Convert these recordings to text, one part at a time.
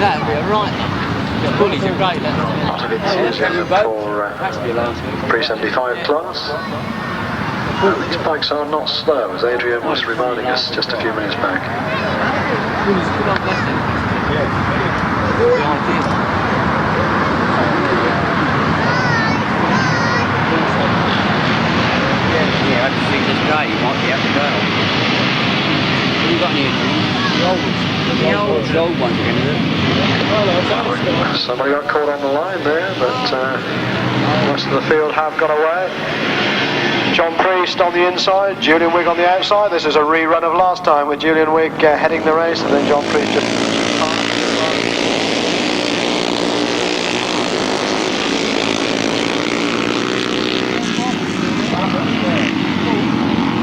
That'd be alright. The bullies are great, then. Lot of enthusiasm for pre-75 class. These bikes are not slow, as Adrian was reminding us just a few minutes back. Yeah, I just think this guy, you might be able to go. Have you got any of them? The old ones again, is it? Somebody got caught on the line there, but most of the field have got away. John Priest on the inside, Julian Wigg on the outside. This is a rerun of last time with Julian Wigg heading the race, and then John Priest just...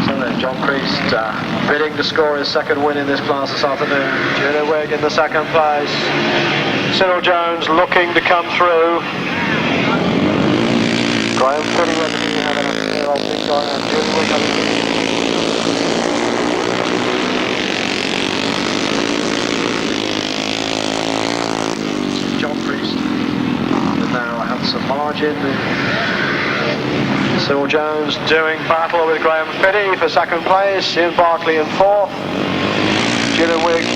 So then John Priest bidding to score his second win in this class this afternoon. Julian Wigg in the second place. Cyril Jones looking to come through. Graham Philly reckons you have enough there, I think, and Julian Wigg John Priest now have some margin. Cyril Jones doing battle with Graham Philly for second place, Ian Barclay in fourth, Julian Wigg.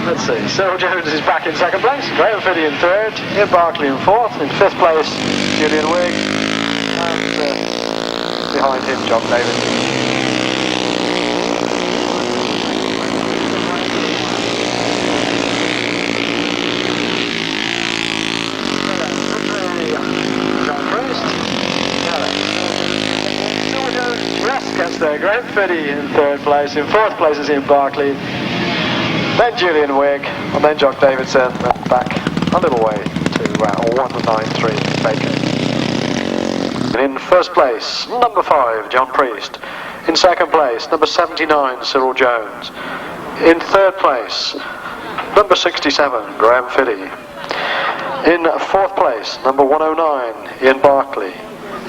Let's see, Cyril Jones is back in second place, Graham Philly in third, Ian Barclay in fourth, in fifth place Julian Wigg, and behind him John David. Gets there, Graham Philly in third place, in fourth place is Ian Barclay, then Julian Wigg, and then Jock Davidson, and back a little way to 193 Baker. And in first place, number 5, John Priest. In second place, number 79, Cyril Jones. In third place, number 67, Graham Philly. In fourth place, number 109, Ian Barclay.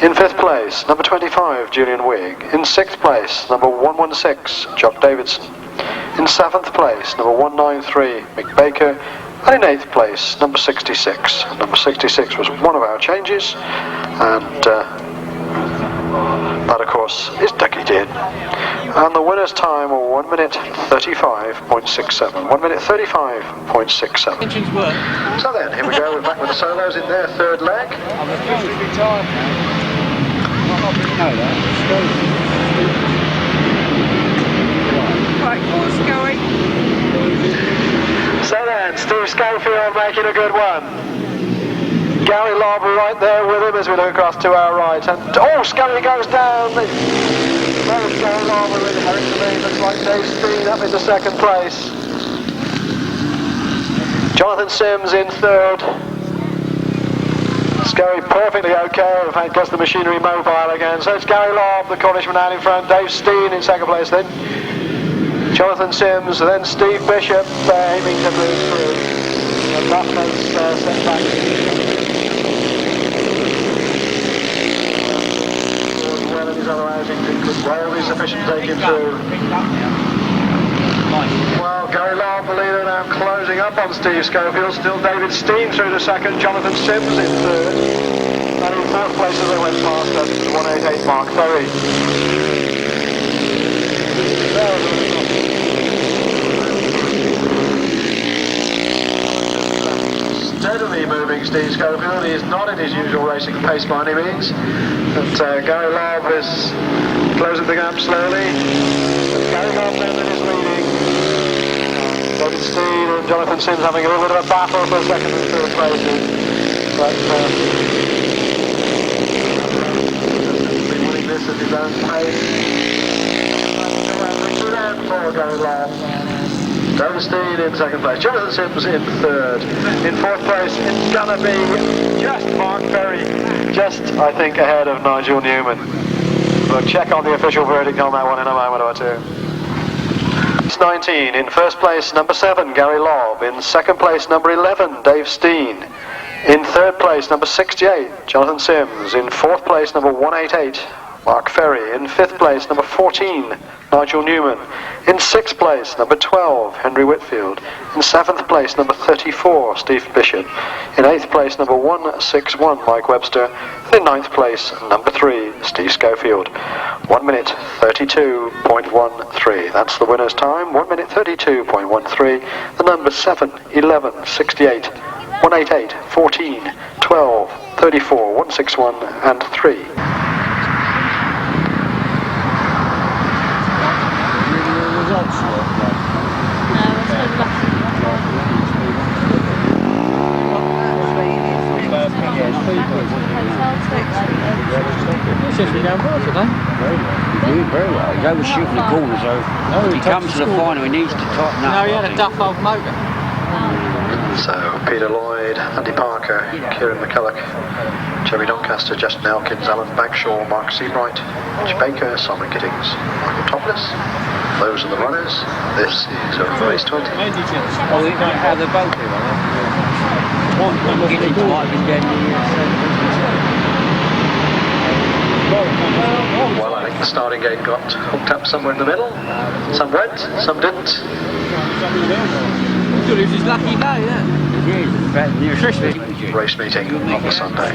In fifth place, number 25, Julian Wigg. In sixth place, number 116, Jock Davidson. In seventh place, number 193, Mick Baker. And in eighth place, number 66. Number 66 was one of our changes, and that, of course, is Ducky Din. And the winner's time were 1 minute 35.67. 1 minute 35.67. So then, here we go, we're back with the solos in their third leg. I'm officially retired now. Right, course going. So then, Steve Schofield making a good one. Gary Larber right there with him as we look across to our right. And Scurry goes down. There's Gary Larber in heading to me. Looks like Dave Steen up into second place. Jonathan Sims in third. Scurry perfectly okay, in fact gets the machinery mobile again. So it's Gary Larb, the Cornishman out in front, Dave Steen in second place then. Jonathan Sims, then Steve Bishop aiming to move through. And Buffman's set back. Well in his other outing, could well be sufficient to take him through. Well, Gary Larb, the leader, now closing up on Steve Schofield. Still David Steen through the second, Jonathan Sims in third. And in fourth place as they went past us, 188 Mark Ferry. Steadily moving Steve Schofield. He is not in his usual racing pace by any means. But Gary Larb is closing the gap slowly. Gary Larb now is leading. David Steen and Jonathan Sims having a little bit of a battle for second and third places. But been winning this at his own pace. Good end for Gary Larb. David Steen in second place, Jonathan Sims in third. In fourth place, it's gonna be just Mark Ferry, just I think ahead of Nigel Newman. We'll check on the official verdict on that one in a moment or two. 19. In first place, number 7, Gary Lobb. In second place, number 11, Dave Steen. In third place, number 68, Jonathan Sims. In fourth place, number 188, Mark Ferry. In fifth place, number 14, Nigel Newman. In sixth place, number 12, Henry Whitfield. In seventh place, number 34, Steve Bishop. In eighth place, number 161, Mike Webster. And in ninth place, number 3, Steve Schofield. 1 minute 32.13. That's the winner's time. 1 minute 32.13. The numbers 7, 11, 68, 188, 14, 12, 34, 161 and 3. Very well. He's over shooting the corner, so he comes to the final, he needs to tighten up. No, he had a duff old motor. So Peter Lloyd, Andy Parker, Kieran McCulloch, Jeremy Doncaster, Justin Elkins, Alan Bagshaw, Mark Seabright, Mitch Baker, Simon Giddings, Michael Topless. Those are the runners. This is race 20. Oh, how they're both here, Giddings might have been getting Well, I think the starting gate got hooked up somewhere in the middle. Some went, some didn't. Good, it was his lucky day, yeah. Race meeting on the Sunday.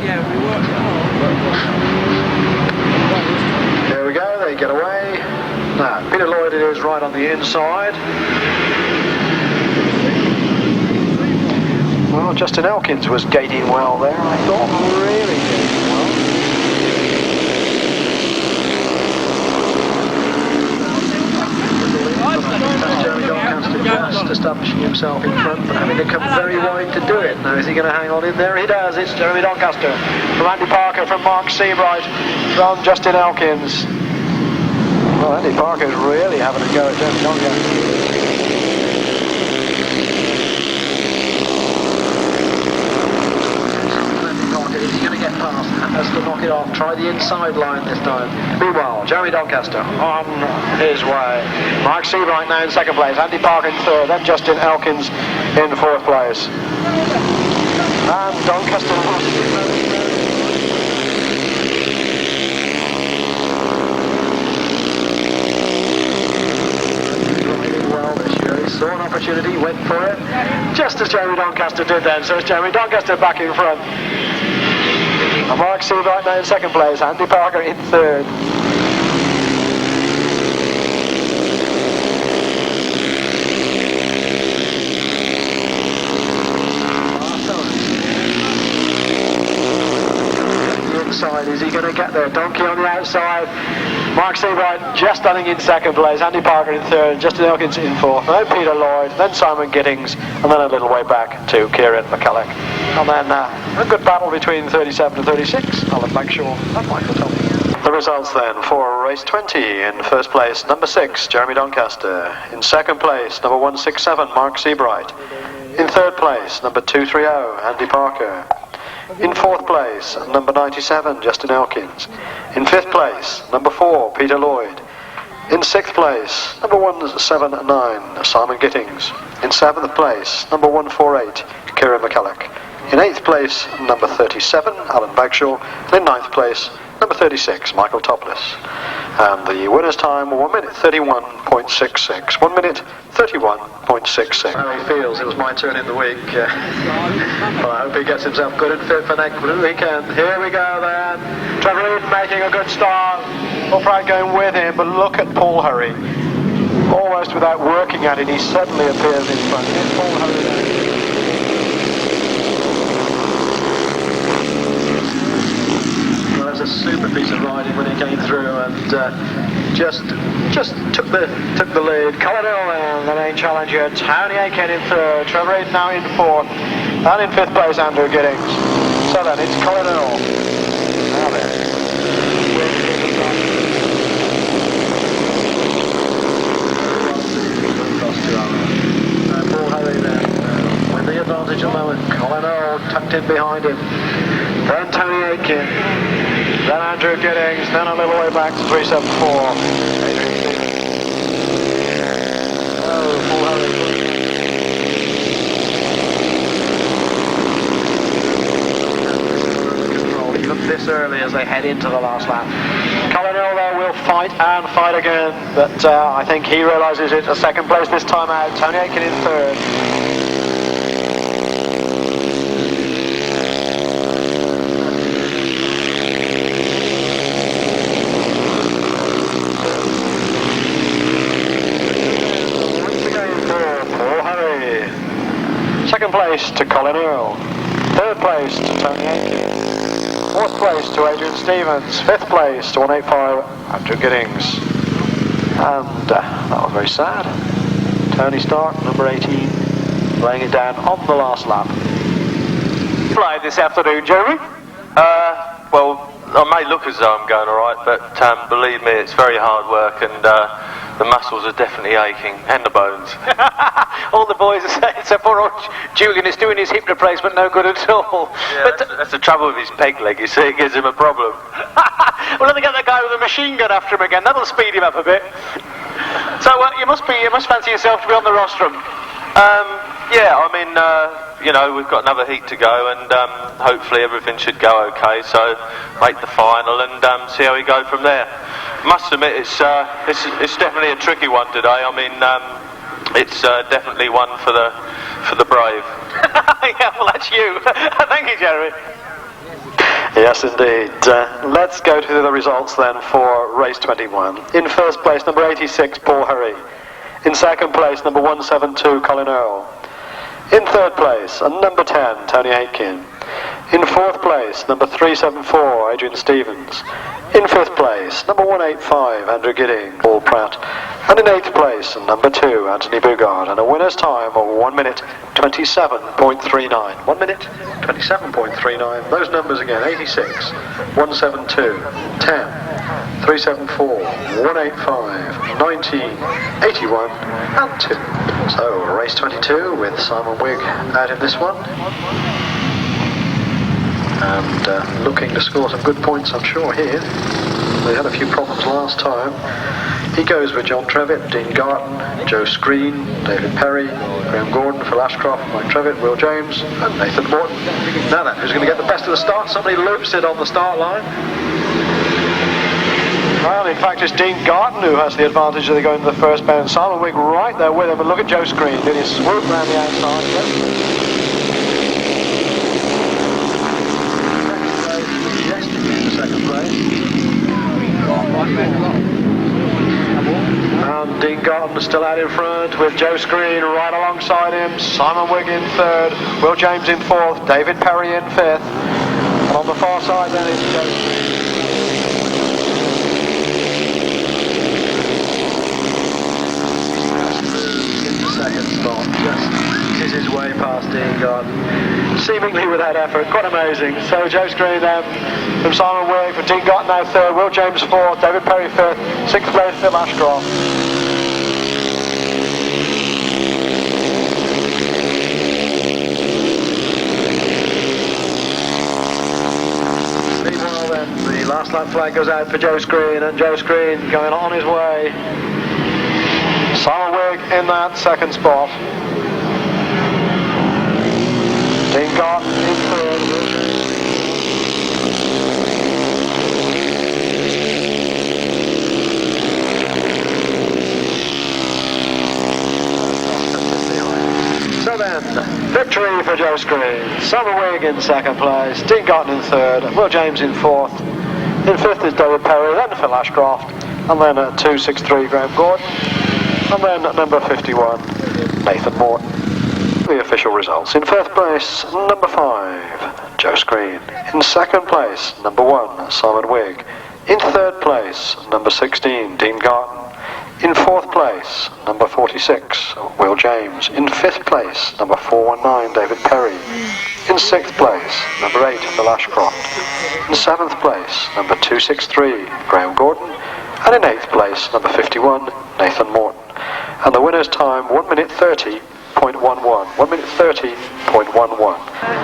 Here we go, they get away. Now, Peter Lloyd it is right on the inside. Well, Justin Elkins was gating well there, I thought. Really gating well. That's Jeremy Doncaster just establishing himself in front, but having to come very wide to do it. Now, is he going to hang on in there? He does. It's Jeremy Doncaster from Andy Parker, from Mark Seabright, from Justin Elkins. Well, Andy Parker's really having a go at Jeremy Doncaster. Is he going to get past? Has to knock it off. Try the inside line this time. Meanwhile, Jeremy Doncaster on his way. Mark Seabright now in second place. Andy Parker in third. Then Justin Elkins in fourth place. And Doncaster well this year. He saw an opportunity, went for it. Just as Jeremy Doncaster did then. So it's Jeremy Doncaster back in front. And Mark Seabright now in second place, Andy Parker in third. The inside, is he going to get there? Donkey on the outside. Mark Seabright just running in second place, Andy Parker in third, Justin Elkins in fourth, then Peter Lloyd, then Simon Giddings, and then a little way back to Kieran McCulloch. And then a good battle between 37 and 36, Alan Bagshaw and Michael Topless. The results then for race 20. In first place, number 6, Jeremy Doncaster. In second place, number 167, Mark Seabright. In third place, number 230, Andy Parker. In fourth place, number 97, Justin Elkins. In fifth place, number 4, Peter Lloyd. In sixth place, number 179, Simon Giddings. In seventh place, number 148, Kieran McCulloch. In eighth place, number 37, Alan Bagshaw. And in ninth place, number 36, Michael Topless. And the winner's time, 1 minute 31.66. 1 minute 31.66. How he feels, it was my turn in the week. Well, I hope he gets himself good and fit for next weekend. Here we go then. Trevor Reed making a good start. Upright going with him, but look at Paul Hurry. Almost without working at it, he suddenly appears in front. Here's Paul Hurry there. A super piece of riding when he came through, and just took the lead. Colin Hill, the main challenger. Tony Aiken in third. Trevor Reid now in fourth, and in fifth place Andrew Giddings. So then it's Colin Hill. Now then. Paul Harry there with the advantage at the moment. Colin Hill tucked in behind him. Then Tony Aiken. Then Andrew Giddings, then a little way back to 374. Oh, Paul Harry. Even this early as they head into the last lap. Colin Earl there will fight and fight again, but I think he realises it's a second place this time out. Tony Aitken in third. Second place to Colin Earl. Third place to Tony Aitken. Fourth place to Adrian Stevens. Fifth place to 185 Andrew Giddings. And that was very sad. Tony Stark, number 18, laying it down on the last lap. Fly this afternoon, Jeremy? Well, I may look as though I'm going alright, but believe me, it's very hard work, and the muscles are definitely aching, and the bones. All the boys are saying, so poor old Julian is doing his hip replacement no good at all. Yeah, but that's the trouble with his peg leg, you see, it gives him a problem. Well, let me get the guy with the machine gun after him again, that'll speed him up a bit. So, you must fancy yourself to be on the rostrum. Yeah, I mean, you know, we've got another heat to go, and hopefully everything should go okay, so make the final and see how we go from there. Must admit, it's definitely a tricky one today. I mean, it's definitely one for the brave. Yeah, well, that's you. Thank you, Jeremy. Yes, indeed. Let's go to the results then for race 21. In first place, number 86, Paul Hurry. In second place, number 172, Colin Earl. In third place, number 10, Tony Aitken. In fourth place, number 374, Adrian Stevens. In fifth place, number 185, Andrew Gidding, Paul Pratt. And in eighth place, number 2, Anthony Bugard. And a winner's time of 1 minute 27.39. 1 minute 27.39. Those numbers again: 86, 172, 10, 374, 185, 19, 81, and 2. So, race 22 with Simon Wigg out in this one. And looking to score some good points, I'm sure, here. They had a few problems last time. He goes with John Trevitt, Dean Garton, Joe Screen, David Perry, Graham Gordon, Phil Ashcroft, Mike Trevitt, Will James, and Nathan Morton. Now then, who's going to get the best of the start? Somebody loops it on the start line. Well, in fact, it's Dean Garton who has the advantage of the going to the first bound. Simon Wigg right there with him, and look at Joe Screen doing his swoop around the outside again. Second place. And Dean Garton still out in front with Joe Screen right alongside him. Simon Wigg in third, Will James in fourth, David Perry in fifth. And on the far side then is Joe Screen. In the second spot, just is his way past Dean Garton, seemingly without effort. Quite amazing. So Joe Screen from Simon Wigg, from Dean Garton now third, Will James fourth, David Perry fifth, sixth place Phil Ashcroft. Meanwhile then, the last lap flag goes out for Joe Screen, and Joe Screen going on his way. Simon Wigg in that second spot. Dean Garton in third. So then, victory for Joe Screen. Simon Wigg in second place, Dean Garton in third, Will James in fourth. In fifth is David Perry, then Phil Ashcroft, and then at 263 Graham Gordon, and then at number 51 Nathan Morton. The official results: in first place, number 5, Joe Screen. In second place, number 1, Simon Wigg. In third place, number 16, Dean Garton. In fourth place, number 46, Will James. In fifth place, number 419, David Perry. In sixth place, number 8, Phil Ashcroft. In seventh place, number 263, Graham Gordon. And in eighth place, number 51, Nathan Morton. And the winner's time, 1 minute 30.11. 1 minute 30.11.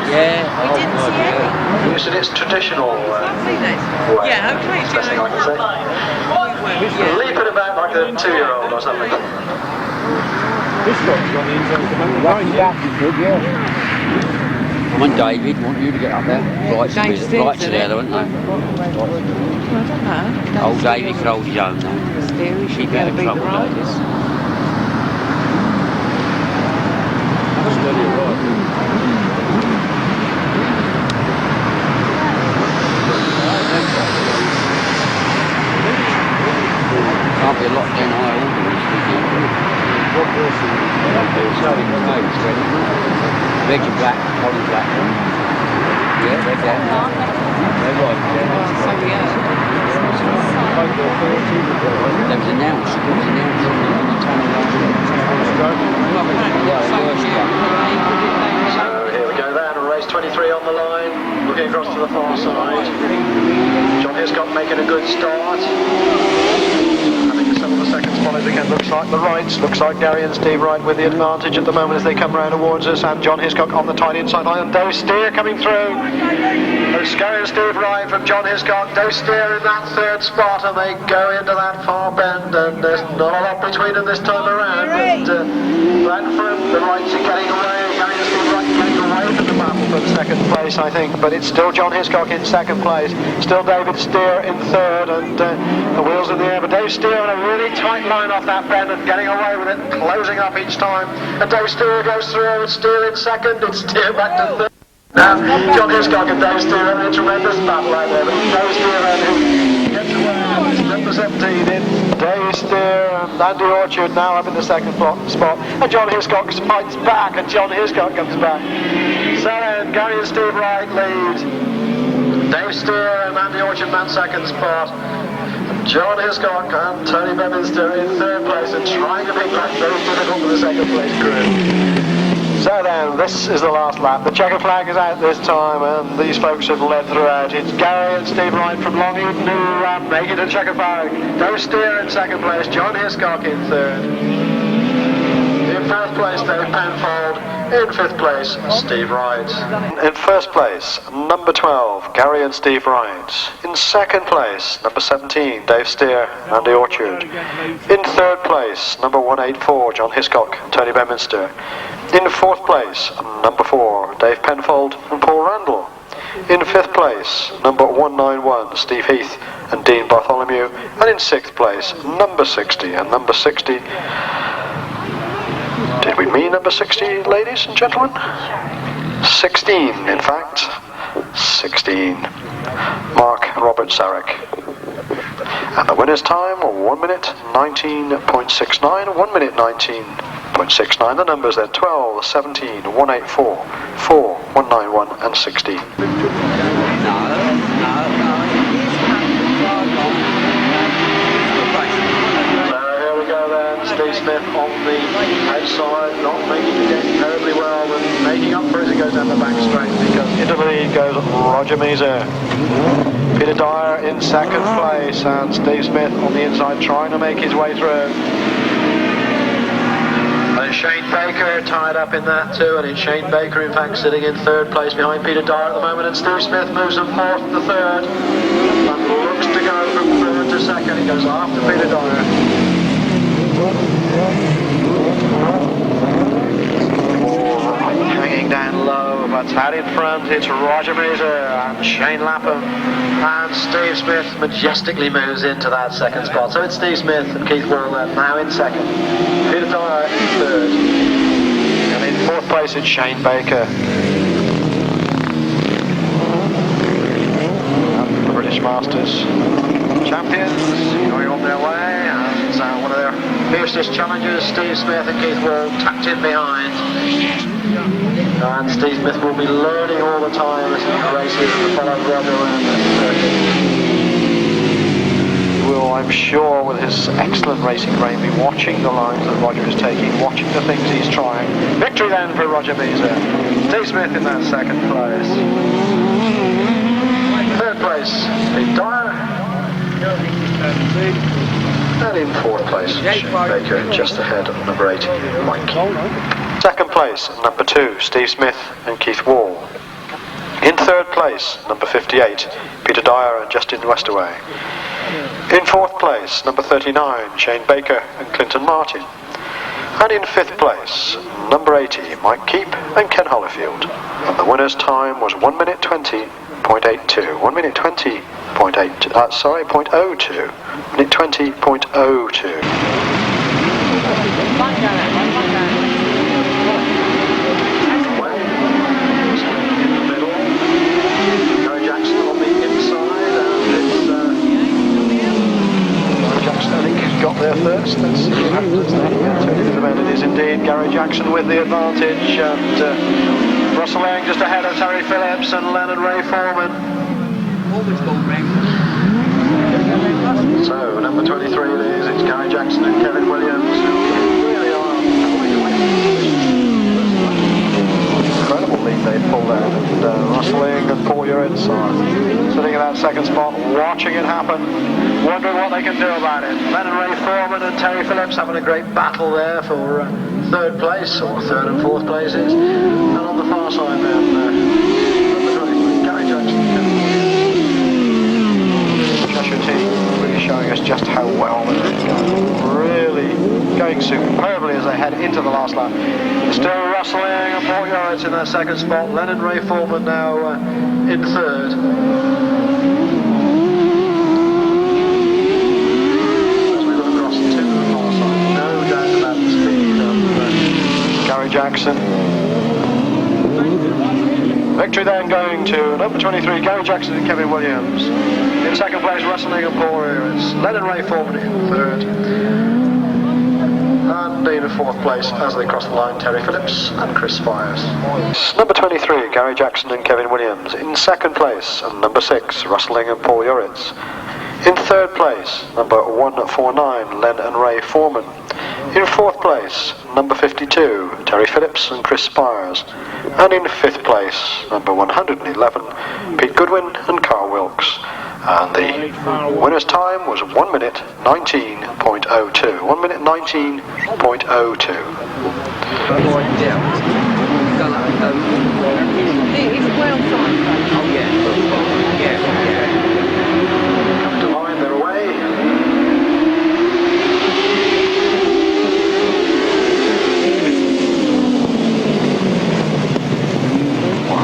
Yeah. We didn't see any. You said it's traditional way. Yeah, okay. That's the best thing I can say. Leap it about like a 2-year-old or something. This guy's got the inside the man. Rocky back is good, yeah. Come on, David, want you to get up there. Lights are there, though, aren't they? I don't know. Old David could hold his own, though. Steer, Keep out of trouble, David. Steady, right. Can't be a lot down high order this weekend. One person. Red and black, Holland black. Yeah, they're down. They're right down. So we are. That was announced. It was announced on the tunnel last week. So here we go then, race 23 on the line, looking across to the far side. John Hiscock making a good start. Having some of the second spotters again, looks like the Wrights, looks like Gary and Steve Wright with the advantage at the moment as they come round towards us, and John Hiscock on the tight inside line, and Doe Steer coming through. There's Gary and Steve Wright from John Hiscock, Doe Steer in that third spot, and they go into that far bend, and there's not a lot between them this time around, and Blanford, the Wrights are getting away, Gary and Steve Wright getting away from the battle for second place, I think, but it's still John Hiscock in second place, still David Steer in third, and the wheels in the air, but Dave Steer on a really tight line off that bend and getting away with it, closing up each time, and Dave Steer goes through, and Steer in second, and Steer back to third. Now, John Hiscock and Dave Steer having a tremendous battle out there, but Dave Steer gets away, number 17 in Dave Steer, and Andy Orchard now up in the second spot, and John Hiscock fights back, and John Hiscock comes back. So then, Gary and Steve Wright lead, Dave Steer and Andy Orchard in that second spot, John Hiscock and Tony Bedminster in third place, and trying to make that very difficult for the second place crew. So then, this is the last lap. The checker flag is out this time, and these folks have led throughout. It's Gary and Steve Wright from Long Eaton who make it to the checker flag. Doe Steer in second place, John Hiscock in third. In fourth place, Dave Penfold. In fifth place, Steve Wright. In first place, number 12, Gary and Steve Wright. In second place, number 17, Dave Steer, Andy Orchard. In third place, number 184, John Hiscock, Tony Bedminster. In fourth place, number 4, Dave Penfold and Paul Randall. In fifth place, number 191, Steve Heath and Dean Bartholomew. And in sixth place, number 60, and number 60... Did we mean number 60, ladies and gentlemen? 16, in fact. 16. Mark Robert Sarek. And the winner's time, 1 minute 19.69. 1 minute 19.69. The numbers there, 12, 17, 184, 4, 191 and 16. Steve Smith on the outside, not making it terribly well, but making up for it as he goes down the back straight, because into the lead goes Roger Measor. Peter Dyer in second place, and Steve Smith on the inside trying to make his way through. And Shane Baker tied up in that too, and it's Shane Baker in fact sitting in third place behind Peter Dyer at the moment, and Steve Smith moves from fourth to third, and looks to go from third to second. He goes after Peter Dyer. Hanging down low, but out in front it's Roger Measor and Shane Lapham, and Steve Smith majestically moves into that second spot. So it's Steve Smith and Keith Waller now in second, Peter Dyer in third, and in fourth place it's Shane Baker. And the British Masters champions going on their way, and one of their fiercest challengers, Steve Smith and Keith Wall, tucked in behind. And Steve Smith will be learning all the time as he races and follows Roger around the circuit. He will, I'm sure, with his excellent racing brain, be watching the lines that Roger is taking, watching the things he's trying. Victory then for Roger Measor. Steve Smith in that second place. Third place, Pete Dyer. And in fourth place, Shane Baker, just ahead of number 8, Mike. Second place, number 2, Steve Smith and Keith Wall. In third place, number 58, Peter Dyer and Justin Westaway. In fourth place, number 39, Shane Baker and Clinton Martin. And in 5th place, number 80, Mike Keep and Ken Hollifield. And the winner's time was 1 minute 20.82. 1 minute 20.8. Sorry, 0.02. Minute 20.02. Got there first. Let's see what happens there. It is indeed Gary Jackson with the advantage, and Russell Lang just ahead of Terry Phillips and Leonard Ray Foreman. So number 23 it is. It's Gary Jackson and Kevin Williams who really are incredible lead they pulled out, and Russell Lang and Paul Urits are sitting in that second spot, watching it happen, wondering what they can do about it. Leonard Ray Foreman and Terry Phillips having a great battle there for 3rd place, or 3rd and 4th places. And on the far side then, Gary Jackson. Cheshire team really showing us just how well they're going. Really going superbly as they head into the last lap. Still rustling and Paul Urits in that second spot. Leonard Ray Foreman now in 3rd. Gary Jackson. Victory then going to number 23, Gary Jackson and Kevin Williams. In 2nd place, Russell Ling and Paul Urits. Leonard Ray Foreman in 3rd. And in 4th place, as they cross the line, Terry Phillips and Chris Spires. Number 23, Gary Jackson and Kevin Williams. In 2nd place, and number 6, Russell Ling and Paul Urits. In 3rd place, number 149, Len and Ray Foreman. In 4th place, number 52, Terry Phillips and Chris Spires. And in 5th place, number 111, Pete Goodwin and Carl Wilkes. And the winner's time was 1 minute 19.02. 1 minute 19.02. Come to line, they're away.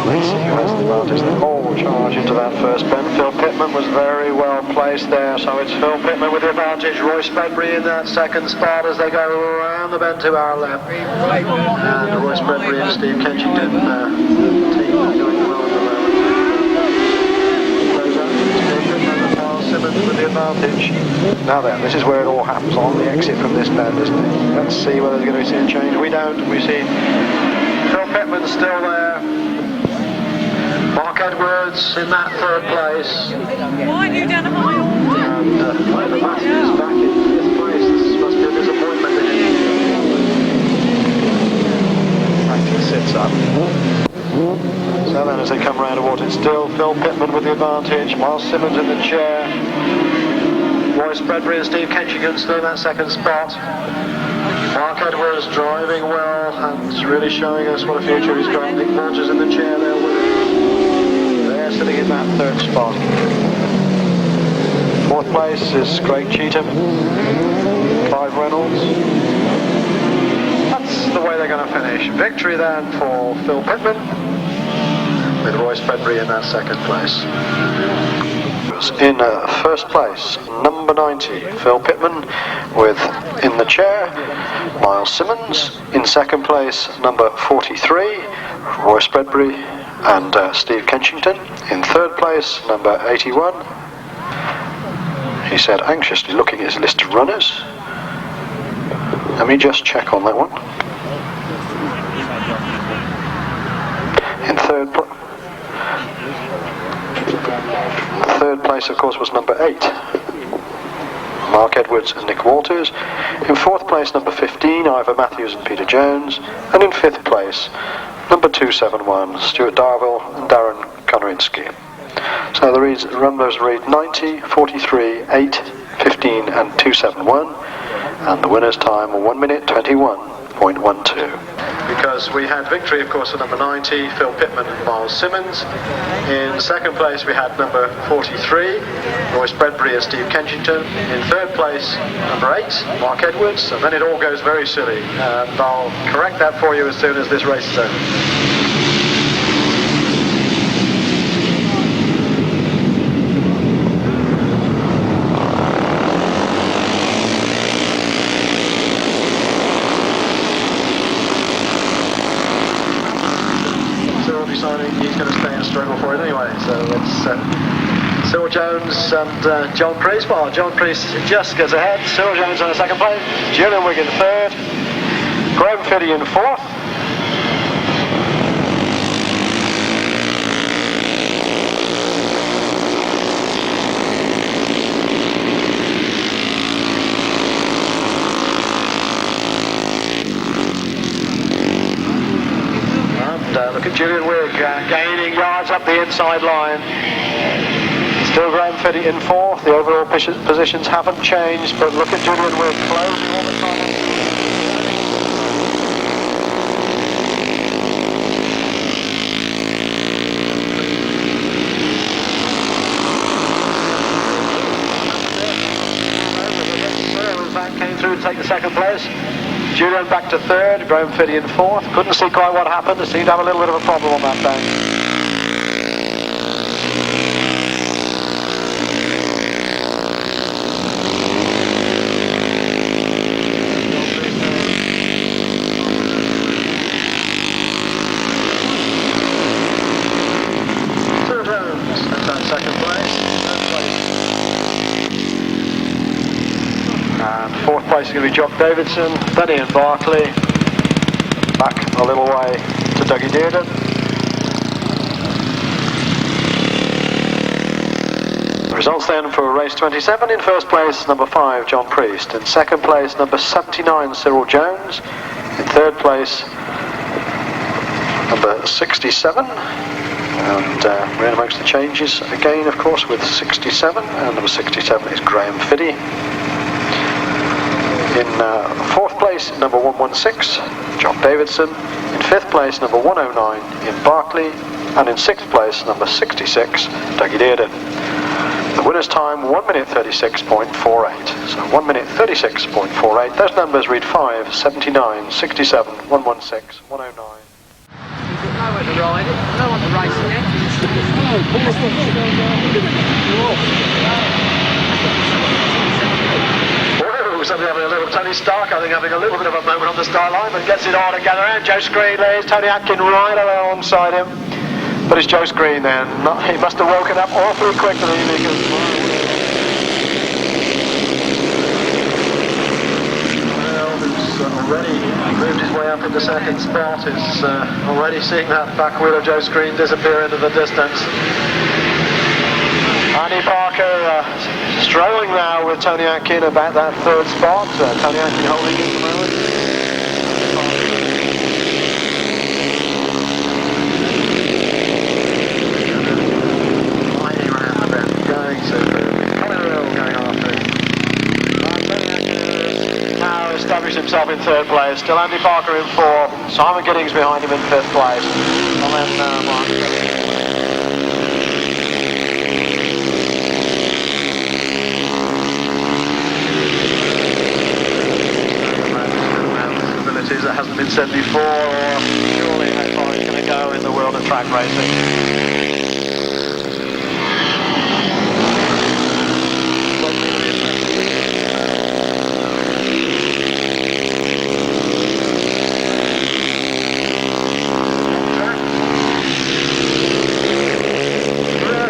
Let's see who has the advantage. They all charge into that first bend. Phil Pitman was very well placed there, so it's Phil Pitman with the advantage. Roy Spreadbury in that second spot as they go around the bend to our left. And Roy Spreadbury and Steve Kenchington team are going well at the moment. Goes up to Steve Pitman and Myles Simmons with the advantage. Now then, this is where it all happens on the exit from this bend, isn't it? Let's see whether there's going to be a change. We don't. We see Phil Pitman still there. Mark Edwards in that 3rd place. Why are you down a mile? And Michael Matthews back in 5th place. This must be a disappointment to him. Practice sits up. So then as they come round towards it, still Phil Pitman with the advantage. Myles Simmons in the chair. Roy Spreadbury and Steve Kenchington still in that second spot. Mark Edwards driving well and really showing us what a future he's got. Nick Morges in the chair there with him. They're sitting in that 3rd spot. 4th place is Craig Cheetham, Clive Reynolds. That's the way they're going to finish. Victory then for Phil Pitman, with Roy Spreadbury in that 2nd place. In 1st place, number 90, Phil Pitman, with in the chair, Myles Simmons. In 2nd place, number 43, Roy Spreadbury and Steve Kenchington. In 3rd place, number 81. He said, anxiously looking at his list of runners. Let me just check on that one. In 3rd place, of course, was number 8, Mark Edwards and Nick Walters. In 4th place, number 15, Ivor Matthews and Peter Jones. And in 5th place, number 271, Stuart Darville and Darren Konorinsky. So the numbers read 90, 43, 8, 15 and 271. And the winner's time, 1 minute 21.12. because we had victory, of course, for number 90, Phil Pitman Myles Simmons. In second place, we had number 43, Royce Bredbury and Steve Kensington. In third place, number 8, Mark Edwards. And then it all goes very silly. And I'll correct that for you as soon as this race is over. He's going to stay and struggle for it anyway. So it's Cyril Jones and John Priest. Well, John Priest just gets ahead. Cyril Jones on the second place. Julian Wigg in third. Graham Fiddy in fourth. Look at Julian Wigg gaining yards up the inside line. Still Graham Fiddy in fourth. The overall positions haven't changed, but look at Julian Wigg closing all the time. Came through to take the second place. Julian back to third, Graham Fiddy in fourth. Couldn't see quite what happened. They seemed to have a little bit of a problem on that bank. Cyril Jones at that second place. Third place. And fourth place is going to be Jock Davidson, then Ian Barclay, back a little way to Dougie Dearden. The results then for race 27. In first place, number 5, John Priest. In second place, number 79, Cyril Jones. In third place, number 67. And we're in amongst the changes again, of course, with 67. And number 67 is Graham Fiddy. In fourth place, number 116, Jock Davidson. In fifth place, number 109, Ian Barclay. And in sixth place, number 66, Dougie Dearden. The winner's time, 1 minute 36.48. So 1 minute 36.48. Those numbers read 5, 79, 67, 116, 109. Nowhere to ride it, no one to race it. Somebody having a little Tony Stark, I think, having a little bit of a moment on the start line, but gets it all together. And Joe Screen leads, Tony Atkin right alongside him. But it's Joe Screen then. He must have woken up awfully quickly because well, who's already moved his way up in the second spot, is already seeing that back wheel of Joe Screen disappear into the distance. Andy Parker struggling now with Tony Atkin about that third spot. Tony Atkin holding it at the moment. Sliding around the bend, going to Colin Earl going after him. Tony Atkin now established himself in third place. Still Andy Parker in fourth. Simon Giddings behind him in fifth place. And then Mark that hasn't been said before, or surely how far he's going to go in the world of track racing.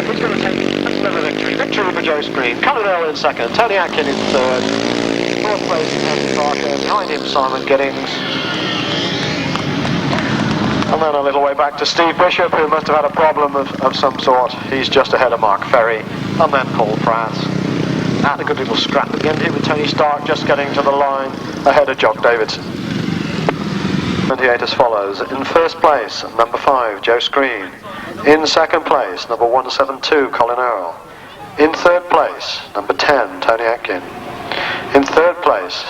Who's going to take another victory? Victory for Joe Screen. Colin Earl in second, Tony Atkin in third. Fourth place is Andy Parker, behind him Simon Giddings. And then a little way back to Steve Bishop, who must have had a problem of some sort. He's just ahead of Mark Ferry, and then Paul Pratt. And a good little scrap again here with Tony Stark just getting to the line ahead of Jock Davidson. 28 as follows. In first place, number 5, Joe Screen. In second place, number 172, Colin Earl. In third place, number 10, Tony Atkin. In third place,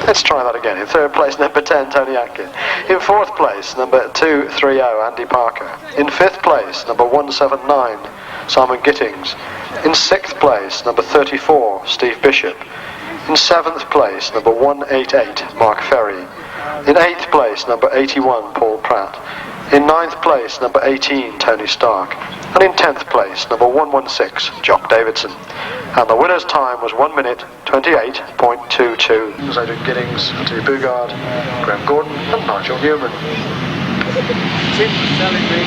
Let's try that again. In third place, number 10, Tony Atkin. In fourth place, number 230, Andy Parker. In fifth place, number 179, Simon Gittings. In sixth place, number 34, Steve Bishop. In seventh place, number 188, Mark Ferry. In eighth place, number 81, Paul Pratt. In ninth place, number 18, Tony Stark. And in 10th place, number 116, Jock Davidson. And the winner's time was 1 minute 28.22. Adrian Giddings, Anthony Bugard, Graham Gordon and Nigel Newman. Tim was selling me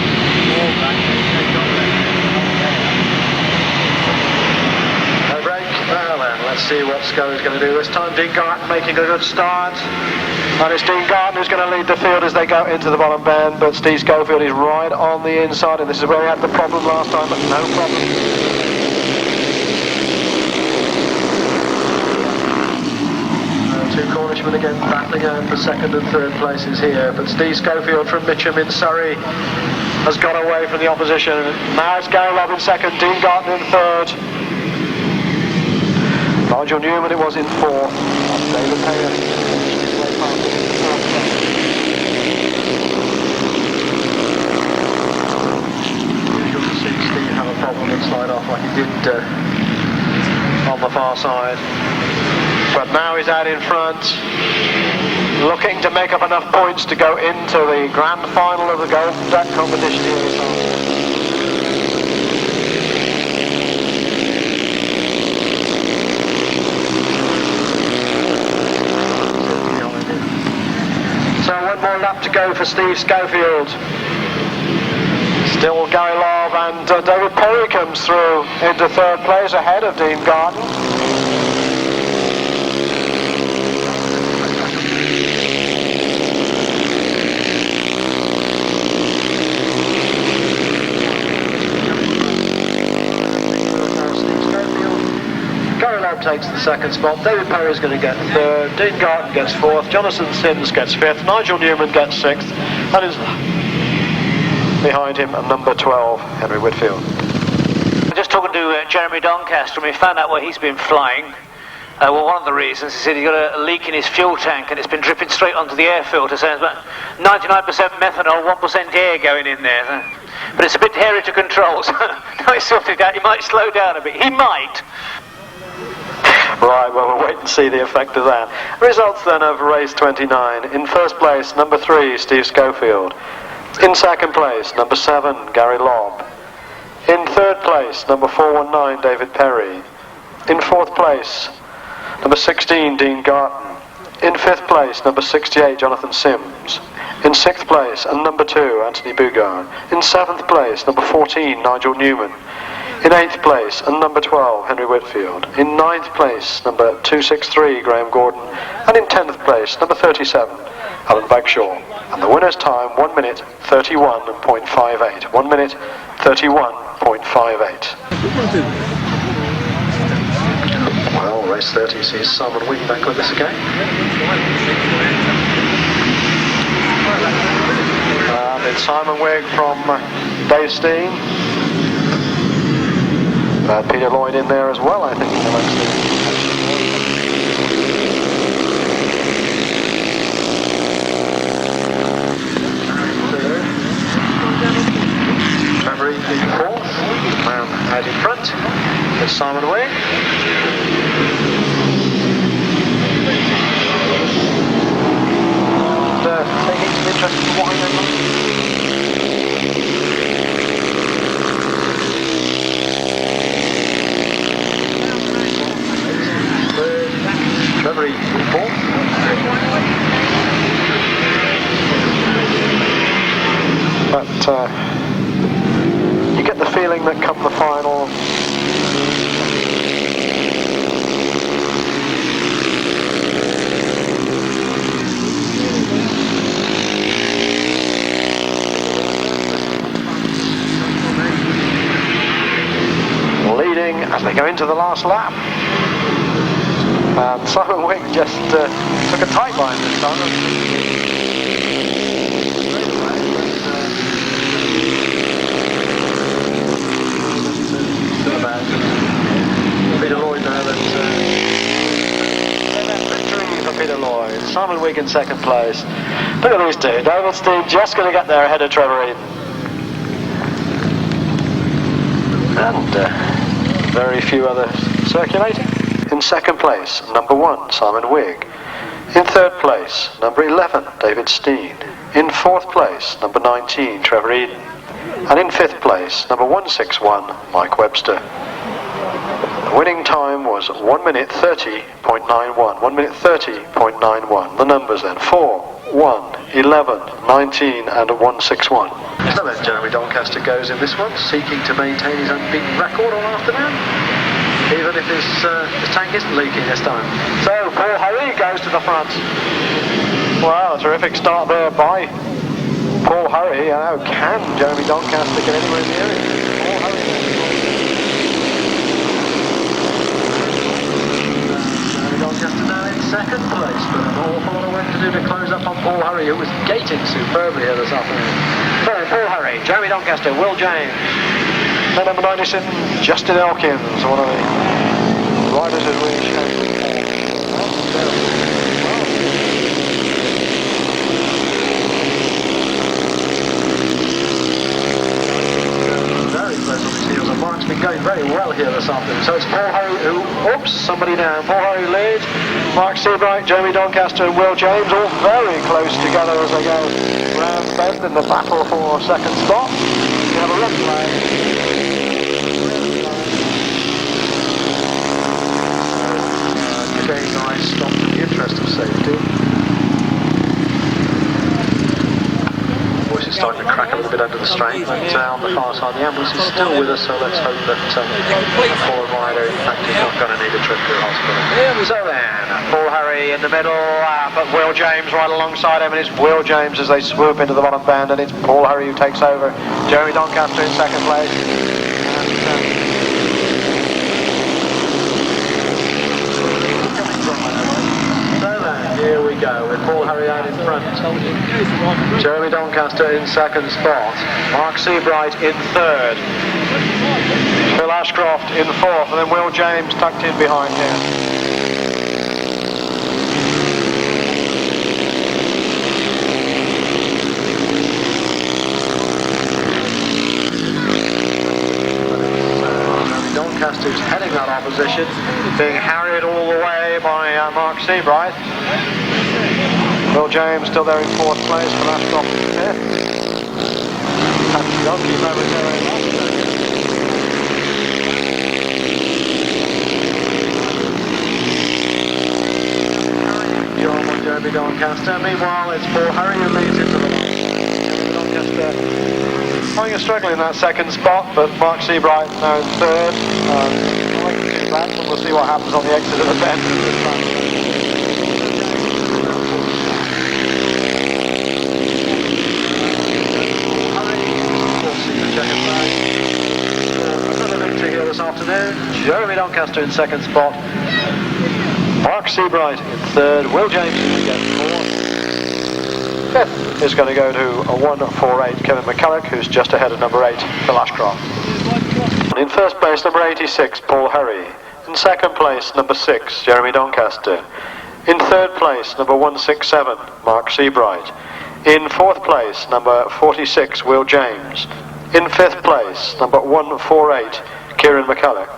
more back No break. Well then, let's see what Scully's going to do this time. Dean Garton making a good start. And it's Dean Garton who's going to lead the field as they go into the bottom bend, but Steve Schofield is right on the inside, and this is where we had the problem last time, but no problem. Two Cornishmen again battling out for second and third places here, but Steve Schofield from Mitcham in Surrey has got away from the opposition. Now it's Gary Lobb in second, Dean Garton in third. Nigel Newman it was in fourth. David Taylor. Usual to see Steve have a problem and slide off like he did on the far side. But now he's out in front, looking to make up enough points to go into the grand final of the Golden Duck competition here this afternoon. So one more lap to go for Steve Schofield. Still Gary Lobb, and David Perry comes through into third place ahead of Dean Garton. Takes the second spot. David Perry is going to get third. Dean Garton gets fourth. Jonathan Sims gets fifth. Nigel Newman gets sixth. And is behind him at number 12, Henry Whitfield. Just talking to Jeremy Doncaster, and we found out where he's been flying. Well, one of the reasons, he said he's got a leak in his fuel tank and it's been dripping straight onto the air filter. So it's about 99% methanol, 1% air going in there. But it's a bit hairy to control, so now he's sorted out. He might slow down a bit. He might. Right, well, we'll wait and see the effect of that. Results then of race 29. In first place, number 3, Steve Schofield. In second place, number 7, Gary Lobb. In third place, number 419, David Perry. In fourth place, number 16, Dean Garton. In fifth place, number 68, Jonathan Sims. In sixth place, and number 2, Anthony Bugard. In seventh place, number 14, Nigel Newman. In eighth place, and number 12, Henry Whitfield. In ninth place, number 263, Graham Gordon. And in 10th place, number 37, Alan Bagshaw. And the winner's time, 1 minute 31.58. 1 minute 31.58. Well, race 30 sees Simon Wigg back with us again. And it's Simon Wigg from Dave Steen. Peter Lloyd in there as well, I think. February the 4th, out in front is Simon Wigg. Taking some interest in wine and February 4th. But you get the feeling that come the final, leading as they go into the last lap. And Simon Wigg just took a tight line this time. Peter Lloyd now, victory for Peter Lloyd. Wigg in second place. Look at these two. David Steve just going to get there ahead of Trevor Eden. And very few others circulating. In second place, number 1, Simon Wigg. In third place, number 11, David Steen. In fourth place, number 19, Trevor Eden. And in fifth place, number 161, Mike Webster. The winning time was 1 minute 30.91. 1 minute 30.91. The numbers then 4, 1, 11, 19 and 161. So then Jeremy Doncaster goes in this one, seeking to maintain his unbeaten record all afternoon, even if his tank isn't leaking this time. So Paul Hurry goes to the front. Wow, a terrific start there by Paul Hurry. How can Jeremy Doncaster get anywhere near it? Paul Hurry. Jeremy Doncaster now in second place, but an awful lot of work to do to close up on Paul Hurry, who was gating superbly here this afternoon. So Paul Hurry, Jeremy Doncaster, Will James. And number 97, Justin Elkins, one of the riders who really showed. Very close on his heels, and Mark's been going very well here this afternoon. So it's Paul Hurry who, oops, somebody down. Paul Hurry leads, Mark Seabright, Jeremy Doncaster and Will James all very close together as they go round the bend in the battle for second spot. You have a run play. Very nice stop in the interest of safety. Voice is starting to crack a little bit under the strain, but on the far side the ambulance is still with us, so let's hope that the poor rider in fact is not going to need a trip to the hospital. So then, Paul Hurry in the middle, but Will James right alongside him, and it's Will James as they swoop into the bottom band, and it's Paul Hurry who takes over. Jeremy Doncaster in second place. And, here we go, with Paul Hurry out in front. Jeremy Doncaster in second spot. Mark Seabright in third. Phil Ashcroft in fourth, and then Will James tucked in behind him. Doncaster's heading that opposition, being harried all the way by Mark Seabright. Will James still there in fourth place, for Ashcroft in fifth. And Yonkey over there in last. Jeremy Doncaster. Meanwhile, it's Paul Hurry who leads into the line. Doncaster Going struggling in that second spot, but Mark Seabright now in third. We'll see what happens on the exit of the bend. Another victory here this afternoon. Jeremy Doncaster in second spot. Mark Seabright in third. Will James in fourth. Fifth is going to go to a 148 Kevin McCulloch, who's just ahead of number 8 Phil Ashcroft. In first place, number 86 Paul Hurry. In second place, number 6 Jeremy Doncaster. In third place, number 167 Mark Seabright. In fourth place, number 46 Will James. In fifth place, number 148 Kieran McCulloch.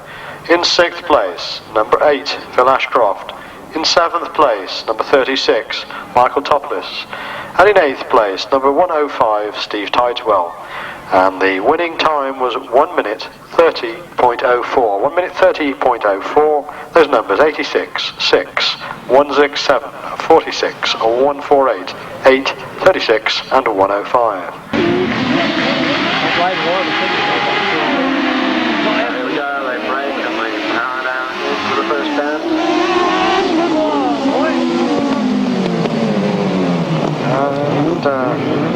In sixth place, number 8 Phil Ashcroft. In seventh place, number 36 Michael Topless. And in 8th place, number 105, Steve Tideswell. And the winning time was 1 minute 30.04. 1 minute 30.04. Those numbers 86, 6, 167, 46, 148, 8, 36 and 105. Here we go, they break and they power down into the first bend. And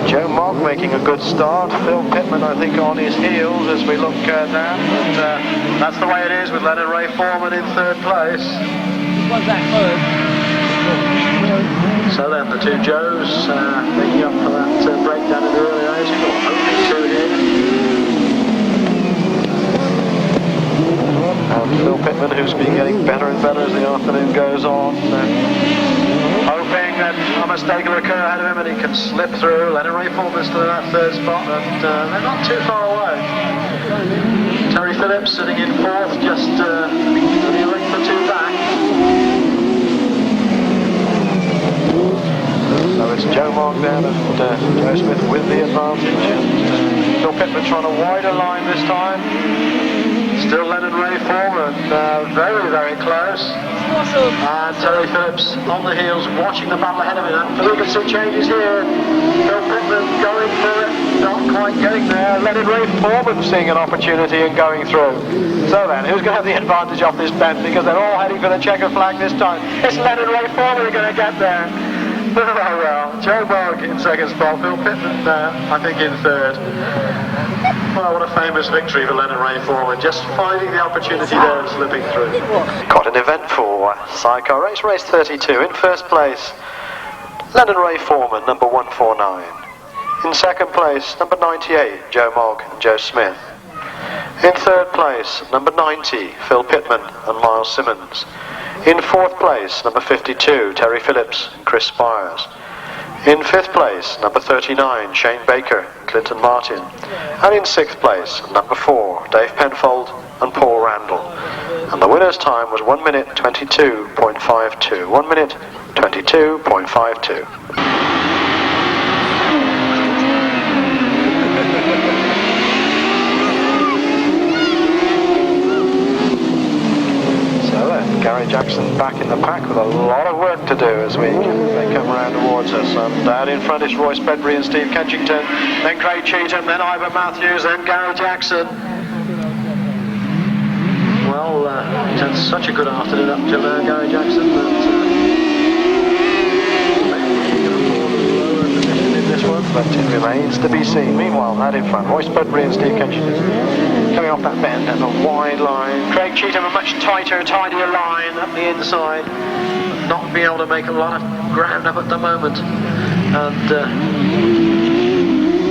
Joe Mock making a good start. Phil Pitman, I think, on his heels as we look down. And that's the way it is with Leonard Ray Foreman in third place. What's that third? So then the two Joes making up for that breakdown in the early racing. Only two here. And Phil Pitman, who's been getting better and better as the afternoon goes on. Hoping a mistake will occur ahead of him and he can slip through. Lennon Ray Foreman still in that third spot, and they're not too far away. Terry Phillips sitting in fourth, just only a length or two back. So it's Joe Mogg there and Joe Smith with the advantage. And Phil Pitman trying a wider line this time. Still Lennon Ray Foreman, very, very close. And Terry Phillips on the heels, watching the battle ahead of him. And we can see changes here. Phil Pitman going for it, not quite getting there. Lennon Ray Foreman seeing an opportunity and going through. So then, who's going to have the advantage off this bend? Because they're all heading for the checker flag this time. It's Lennon Ray Foreman going to get there. Oh well, Joe Mogg in second spot, Phil Pitman I think in third. Well, what a famous victory for Lennon Ray Foreman, just finding the opportunity there and slipping through. Quite an eventful sidecar race, race 32. In first place, Lennon Ray Foreman, number 149. In second place, number 98, Joe Mogg and Joe Smith. In third place, number 90, Phil Pitman and Myles Simmons. In fourth place, number 52, Terry Phillips and Chris Spires. In fifth place, number 39, Shane Baker and Clinton Martin. And in sixth place, number 4, Dave Penfold and Paul Randall. And the winner's time was 1 minute 22.52. 1 minute 22.52. Gary Jackson back in the pack with a lot of work to do as they come around towards us. And down in front is Royce Bedbury and Steve Kensington, then Craig Cheetham, then Ivan Matthews, then Gary Jackson. Well, he's had such a good afternoon up till now, Gary Jackson, that maybe he can afford a lower position in this one, but it remains to be seen. Meanwhile, out in front, Royce Bedbury and Steve Kensington coming off that bend and a wide line. Craig Cheetham a much tighter, tidier line up the inside. Not being able to make a lot of ground up at the moment. And,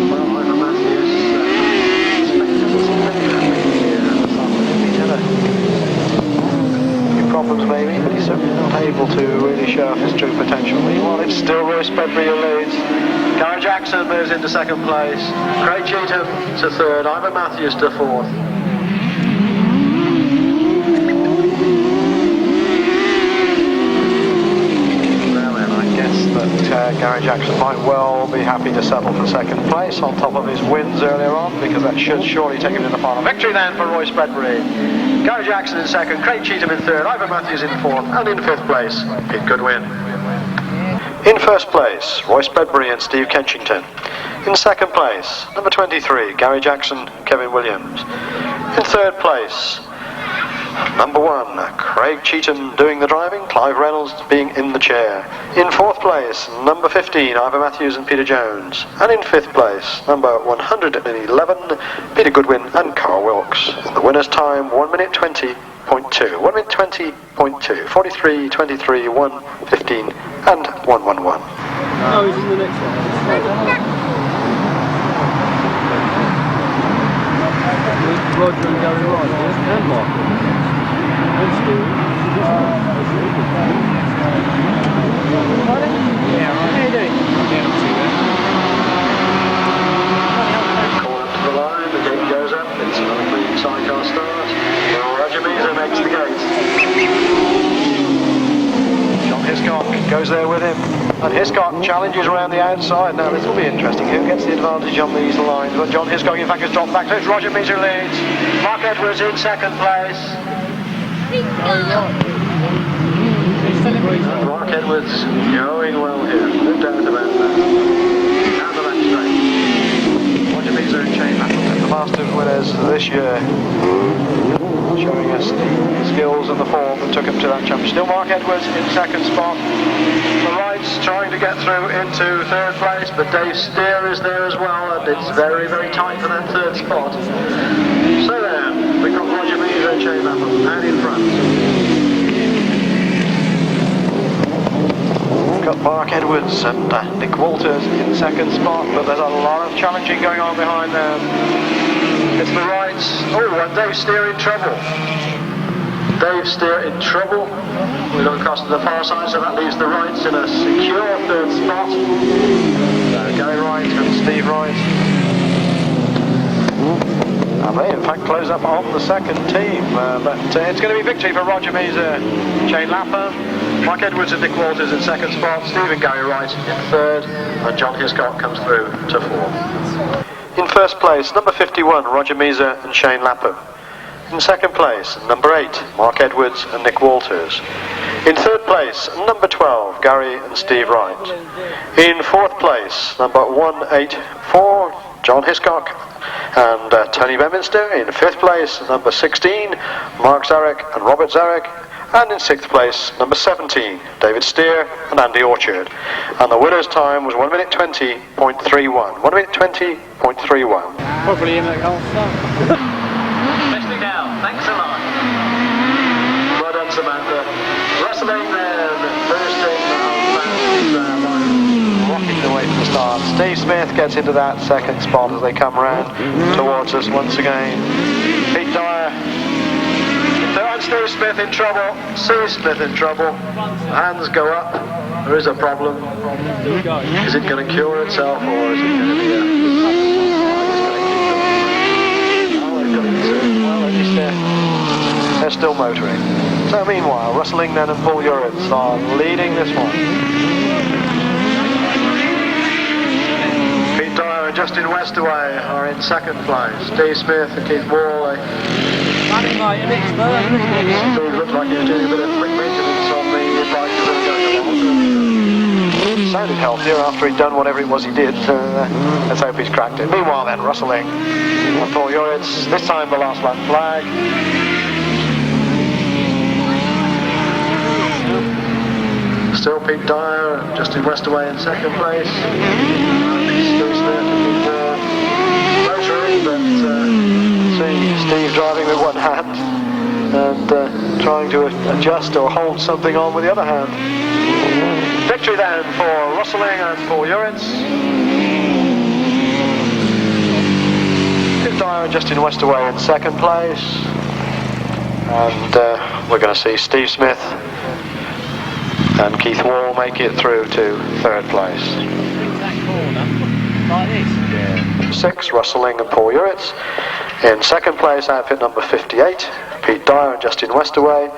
well, Ivan Matthews he's had a few problems maybe, but he's certainly not able to really show off his true potential. Meanwhile, it's still Royce Bedbury who leads. Gary Jackson moves into second place. Craig Cheetham to third. Ivan Matthews to fourth. Well then, I guess that Gary Jackson might well be happy to settle for second place on top of his wins earlier on, because that should surely take him to the final. Victory then for Royce Bedbury. Gary Jackson in second, Craig Cheetham in third, Ivan Matthews in fourth, and in fifth place, Pete Goodwin. In first place, Royce Bedbury and Steve Kensington. In second place, number 23, Gary Jackson, Kevin Williams. In third place, number 1, Craig Cheetham doing the driving, Clive Reynolds being in the chair. In fourth place, number 15, Ivan Matthews and Peter Jones. And in fifth place, number 111, Peter Goodwin and Carl Wilkes. And the winner's time, 1 minute 20.2. 1 minute 20.2. 43, 23, 1:15 and 1:11. Oh, he's in the next one. Roger and Gary Wright, yes, and Mark. And Steve. Yeah, right. How you doing? Yeah, not too bad. Call up to the line, the gate goes up, it's another clean sidecar start. Roger Measor makes the gate. John Hiscock goes there with him. And Hiscock challenges around the outside. Now this will be interesting. Who gets the advantage on these lines? Well, John Hiscock in fact has dropped back. So it's Roger Measor leads. Mark Edwards in second place. And Mark Edwards going well here. No doubt about that. Down the back straight. Roger Measor in chain battle. The Masters winners this year. Showing us the skills and the form that took him to that championship. Still Mark Edwards in second spot. The Wrights trying to get through into third place, but Dave Steer is there as well, and it's very, very tight for that third spot. So there, we've got Roger Measor and Shane Battle out in front. We've got Mark Edwards and Nick Walters in second spot, but there's a lot of challenging going on behind them. It's the Wrights. Oh, and Dave Steer in trouble. Dave Steer in trouble. We look across to the far side, so that leaves the Wrights in a secure third spot. Gary Wright and Steve Wright. And they in fact close up on the second team, but it's going to be victory for Roger Measor, Shane Lapper, Mark Edwards and Nick Walters in second spot, Steve and Gary Wright in third, and John Hiscock comes through to fourth. In first place, number 51, Roger Measor and Shane Lapper. In second place, number 8, Mark Edwards and Nick Walters. In third place, number 12, Gary and Steve Wright. In fourth place, number 184, John Hiscock and Tony Bedminster. In fifth place, number 16, Mark Zarek and Robert Zarek. And in sixth place, number 17, David Steer and Andy Orchard. And the winner's time was 1 minute 20.31. 1 minute 20.31. Probably in that half. Nicely down. Thanks a lot. Well done, Samantha. Wrestling there, the first thing rocking away from the start. Steve Smith gets into that second spot as they come round towards us once again. Pete Dyer. And Steve Smith in trouble. Steve Smith in trouble. Hands go up. There is a problem. Is it going to cure itself, or is it going to be well, at least they're still motoring. So meanwhile, Russell Ingnan and Paul Uritz are leading this one. Pete Dyer and Justin Westaway are in second place. Steve Smith and Keith Wall. Steve looked like he was doing a bit of quick maintenance on the bike as they were going along. Sounded healthier after he'd done whatever it was he did. Let's hope he's cracked it. Meanwhile then, Russell Ing and Paul Uritz, this time the last lap flag. Still Pete Dyer and Justin Westaway in second place. Steve Smith and Keith Wall motoring, but see Steve driving with one hand and trying to adjust or hold something on with the other hand. Victory then for Russell Ing and Paul Uritz. Pete Dyer and Justin Westaway in second place. And we're going to see Steve Smith and Keith Wall make it through to third place. Like this? 6, Russell Ing and Paul Uritz. In second place, outfit number 58, Pete Dyer and Justin Westaway.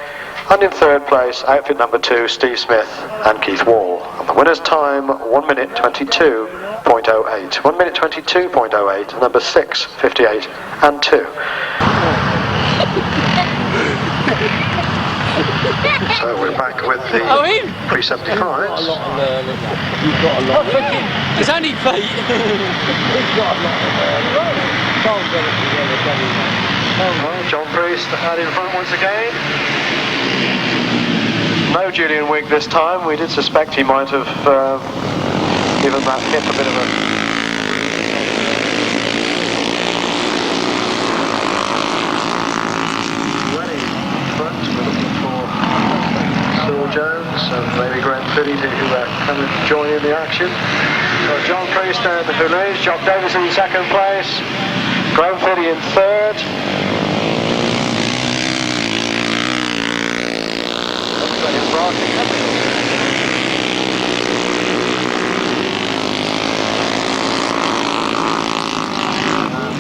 And in third place, outfit number 2, Steve Smith and Keith Wall. And the winner's time, 1 minute 22.08. 1 minute 22.08, number 6, 58 and 2. So we're back with the pre-75s. You've got a lot. It's only feet. He's got a lot of can't get it together, can he? Well, John Priest out in front once again. No Julian Wigg this time. We did suspect he might have given that hip a bit of a... Jones and maybe Graham Fiddy who come and join in the action. So John Priest and Houlet, Jock Davis in second place, Graham Fiddy in third.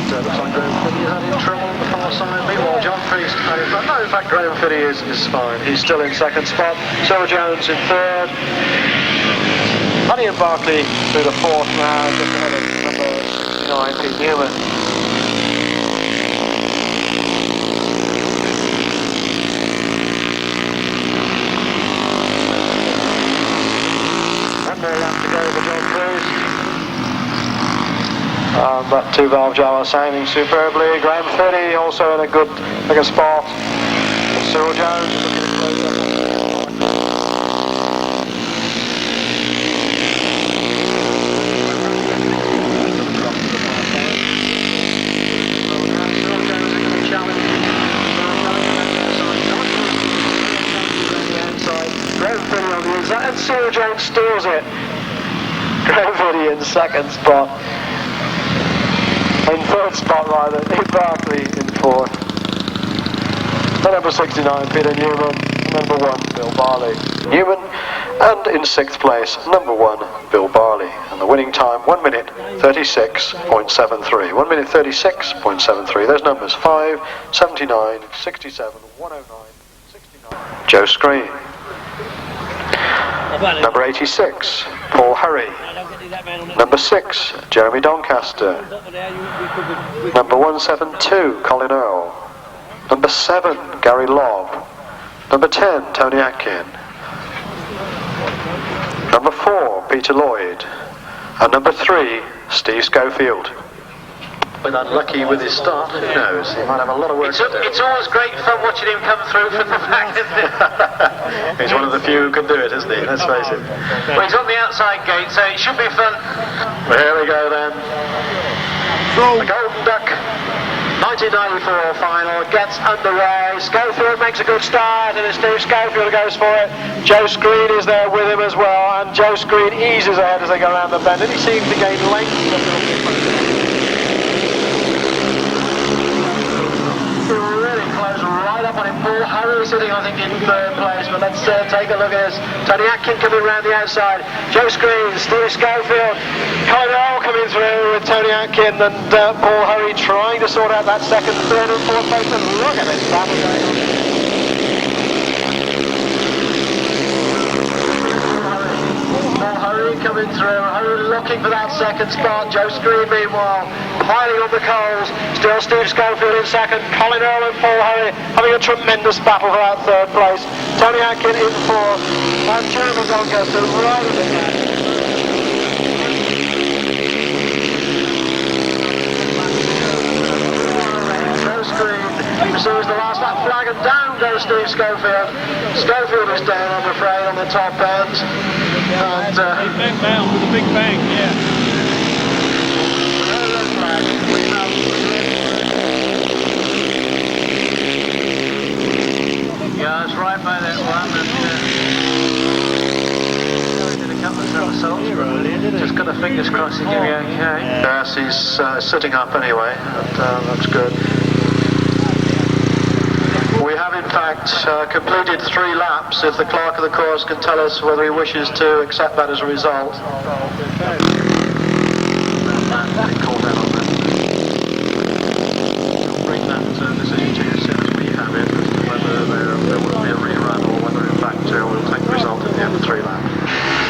And looks like Graham Fiddy is having trouble on the far side. Meanwhile, John Priest, no, in fact, Graham Fiddy is fine. He's still in second spot. Cyril Jones in third. Honey and Barkley through the fourth round, just ahead of number 69, Pete Newman. One more lap to go for John Priest. That 2-valve Java sounding superbly. Graham Fiddy also in a good spot. And Cyril Jones is looking to close up. Graham Fiddy on the inside, and Cyril Jones steals it. Graham Fiddy in second spot. In third spot rather, Nick Barkley in fourth. And number 69, Peter Newman. Number 1, Bill Barley. Newman. And in 6th place, number 1, Bill Barley. And the winning time, 1 minute 36.73. 1 minute 36.73. Those numbers, 5, 79, 67, 109, 69. Joe Screen. Number 86, Paul Hurry. Number 6, Jeremy Doncaster. Number 172, Colin Earl. Number 7, Gary Lobb. Number 10, Tony Atkin. Number 4, Peter Lloyd. And number 3, Steve Schofield. Been unlucky with his start, who knows? He might have a lot of work to do. It's always great fun watching him come through from the back, isn't it? He's one of the few who can do it, isn't he? Let's face it. Well, he's on the outside gate, so it should be fun. Well, here we go then. The Golden Duck 1994 final gets underway. Schofield makes a good start, and Steve Schofield goes for it. Joe Screen is there with him as well, and Joe Screen eases ahead as they go around the bend, and he seems to gain length. Really close, right up on him. Paul Hurry sitting, I think, in 3rd place, but let's take a look at this. Tony Atkin coming around the outside. Joe Screen, Steve Schofield, Colin Earl coming through with Tony Atkin, and Paul Hurry trying to sort out that 2nd, 3rd and 4th place, and look at this battle going on. Hurry coming through, Hurry looking for that 2nd spot. Joe Screen meanwhile piling on the coals. Still Steve Schofield in 2nd, Colin Earl and Paul Hurry having a tremendous battle for that 3rd place. Tony Atkin in 4th, and Jeremy Doncaster right at the back. Joe Screen receives the last lap flag, and down goes Steve Schofield. Schofield is down, I'm afraid, on the top end. And, he bent down with a big bang, yeah. Yeah, it's right by that one. And, did a couple of somersaults earlier, did he? Just got the fingers crossed he'll be okay. Yes, he's sitting up anyway, and that's good. We have in fact completed 3 laps, if the clerk of the course can tell us whether he wishes to accept that as a result. We'll bring that decision to you as soon as we have it, as to whether there will be a rerun or whether in fact we'll take the result at the end of 3 laps.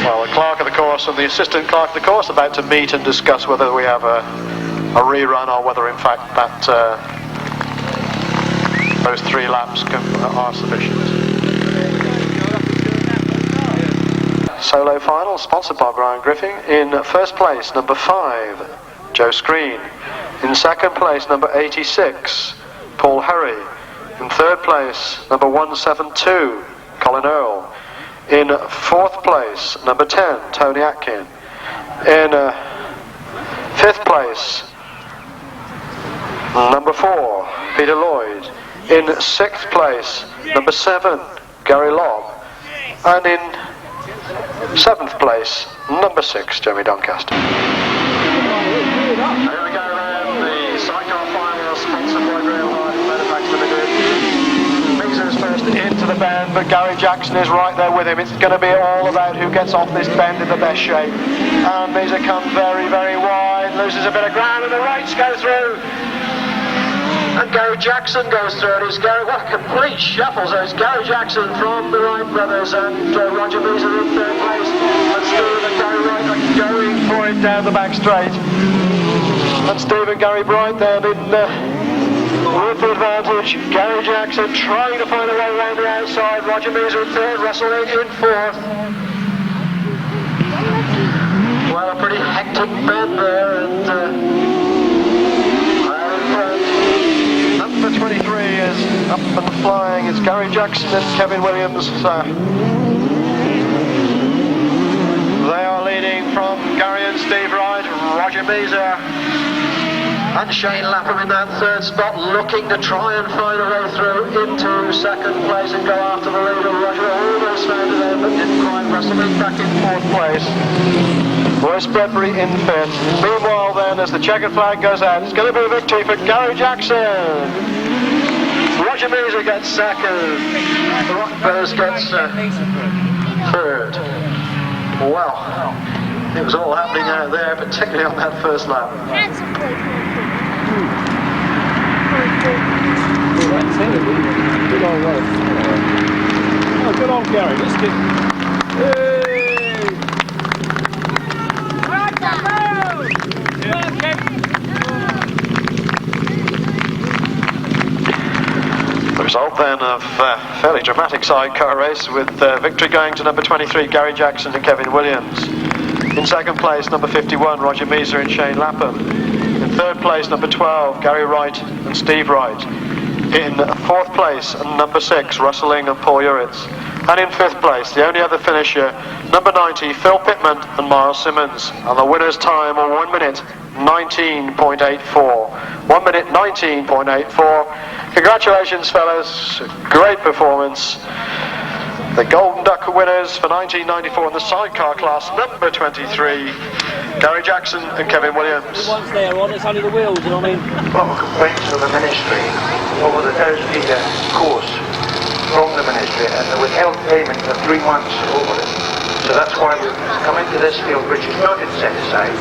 Well, the clerk of the course and the assistant clerk of the course are about to meet and discuss whether we have a rerun or whether in fact that those 3 laps are sufficient. Solo final, sponsored by Brian Griffin. In 1st place, number 5, Joe Screen. In 2nd place, number 86, Paul Hurry. In 3rd place, number 172, Colin Earl. In 4th place, number 10, Tony Atkin. In 5th place, number 4, Peter Lloyd. In 6th place, number 7, Gary Lobb. And in 7th place, number 6, Jeremy Doncaster. Here we go then, the sidecar final, sponsored by Graham Hart, Motorfacts Limited. Measor is first into the bend, but Gary Jackson is right there with him. It's going to be all about who gets off this bend in the best shape. And Measor comes very, very wide, loses a bit of ground, and the rights go through. And Gary Jackson goes through it. What a complete shuffle. So it's Gary Jackson from the Wright brothers and Roger Measor in 3rd place. And Steve and Gary Wright are going for it down the back straight. And Steve and Gary Wright there with the advantage. Gary Jackson trying to find a way around the outside. Roger Measor in 3rd, Russell in 4th. Well, a pretty hectic bend there, and number 23 is up and flying. It's Gary Jackson and Kevin Williams. They are leading from Gary and Steve Wright, Roger Measor and Shane Lapham in that 3rd spot, looking to try and find a way through into 2nd place and go after the leader. Roger almost found it there, but didn't quite. Russell is back in 4th place. Royce Bradbury in 5th. Meanwhile then, as the checkered flag goes out, it's going to be a victory for Gary Jackson. Roger Measor gets second. Rockburst gets third. Well, it was all happening out there, particularly on that first lap. Good old Ross. Oh, good old Gary. Let's get... The result then of a fairly dramatic sidecar race with victory going to number 23 Gary Jackson and Kevin Williams. In second place number 51 Roger Measor and Shane Lapham. In third place number 12 Gary Wright and Steve Wright. In fourth place number 6 Russell Ing and Paul Uritz. And in fifth place the only other finisher number 90 Phil Pitman and Myles Simmons. And the winner's time of 1 minute 19.84. 1 minute 19.84. Congratulations fellas, great performance. The Golden Duck winners for 1994 in the sidecar class, number 23, Gary Jackson and Kevin Williams. The ones there on, it's only the wheels, you know what I mean? Proper complaints from the ministry over the 1,000 metre course from the ministry, and they withheld payment for 3 months over it. So that's why we've come into this field, which is not in set aside.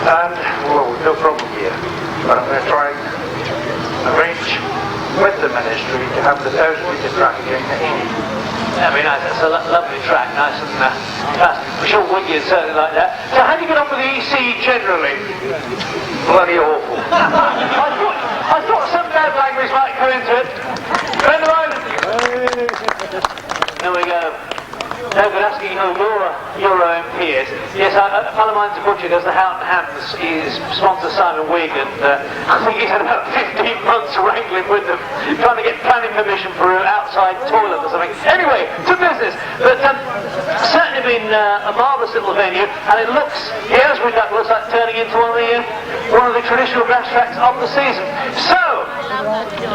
And, well, no problem here. But I'm going to try and arrange with the ministry to have the 1,000 metre track again next year. I mean, it's a lovely track, nice and fast. I'm sure Wigg is certainly like that. So how do you get on with the EC generally? Bloody awful. I thought some bad language might go into it. Friend of mine. There we go. No, but asking who your MP is. Yes, a fellow of mine's a butcher, does the Houghton Hams. He's sponsor Simon Wigg, and I think he's had about 15 months wrangling with them, trying to get planning permission for an outside toilet or something. Anyway, to business. But certainly been a marvellous little venue, and it looks, here's with that, looks like turning into one of the traditional grass tracks of the season. So,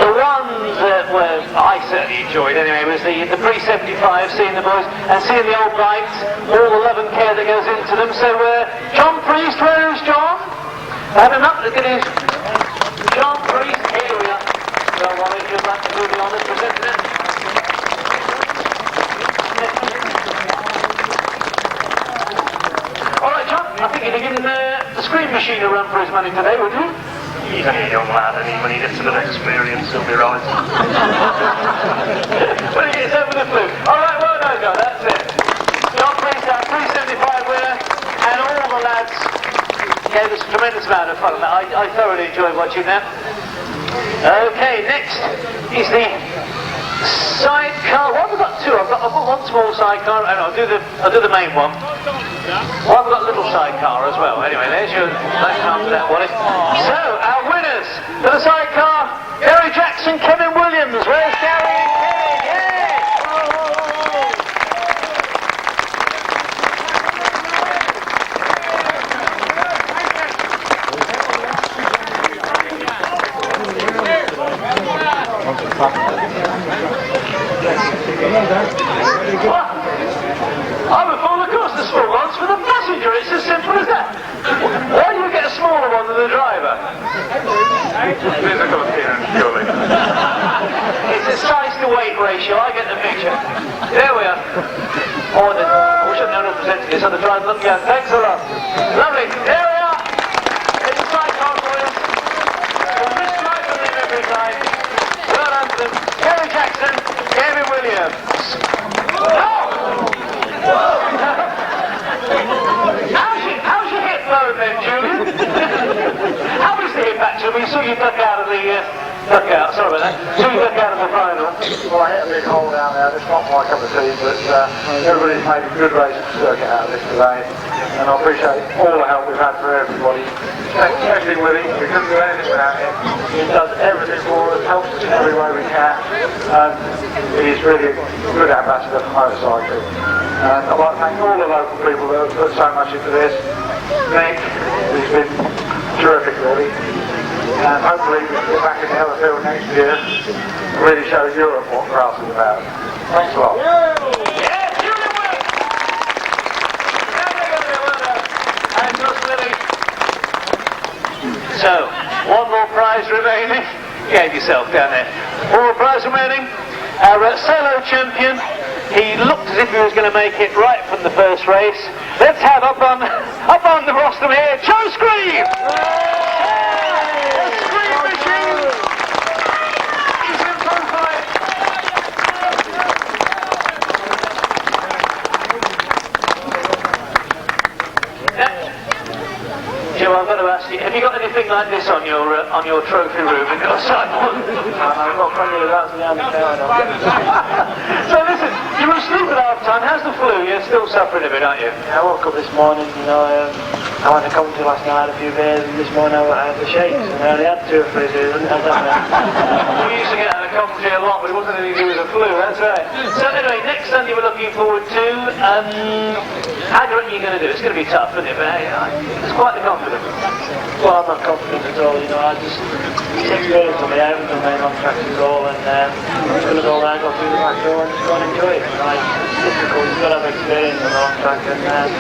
the one that I certainly enjoyed anyway was the pre-75, seeing the boys and seeing the old bikes, all the love and care that goes into them. So John Priest, where is John? Had enough, look at his John Priest, here we are. Well, Wally, if you'd like to do the honours presenting it. Alright John, I think you'd give the screen machine a run for his money today, would you? He's only a young lad, and when he gets a bit of experience, he'll be right. When he gets over the flu. Alright, well done, John, that's it. John Priest, our 375 winner, and all the lads gave us a tremendous amount of fun on that. I thoroughly enjoyed watching that. Okay, next is the sidecar. What have we got? Two. I've got one small sidecar, and I'll do the main one. Well, I've got a little sidecar as well. Anyway, there's your left arm to that, Wally. So, our winners for the sidecar, Gary Jackson, Kevin Williams. Where's Gary and Kevin? Yeah! I would fall across the small ones for the passenger, it's as simple as that. Why do you get a smaller one than the driver? Physical appearance, surely. It's a size to weight ratio, I get the picture. There we are. Oh, I wish I'd known how to present this on the drive. Look, yeah, thanks a lot. Lovely, there we are. It's a sidecar for you. From this side to the every time. Well done to them. Gary Jackson, Kevin Williams. How's your hip going then, Julian? How was the hip actually? We saw you duck out of the sorry about that. Saw you duck out of the final. Well, I hit a big hole down there. It's not my cup of tea, but everybody's made a good race circuit out of this today. And I appreciate all the help we've had for everybody. Especially with him. We couldn't do anything without him. He does everything for us, helps us in every way we can. And he's really a good ambassador for motorcycling. And I'd like to thank all the local people that have put so much into this. Nick, he's been terrific really. And hopefully we can get back in the other field next year and really show Europe what grass is about. Thanks a lot. So, one more prize remaining. Behave yourself down there. All prize remaining. Our solo champion, he looked as if he was going to make it right from the first race. Let's have up on the rostrum here, Joe Screeve! The Screeve machine is in full flight. Joe, I've got to ask you, have you got anything like this on your trophy room in your sideboard? I've got plenty of that behind the counter. So listen, you were asleep at half time. How's the flu? You're still suffering a bit, aren't you? I woke up this morning, you know, I went to Coventry last night, had a few beers, and this morning I had the shakes, and I only had 2 or 3 beers, and I had We used to get out of Coventry a lot, but it wasn't anything to do with the flu, that's right. So anyway, next Sunday we're looking forward to, how do you reckon you're going to do? It's going to be tough, isn't it? But it's quite the confidence. Well, I'm not confident at all, you know, it's experience for me. I haven't done many long tracks at all, and I'm just going to go around, go through the back door and just go and enjoy it. It's difficult, you've got to have experience on the long track, and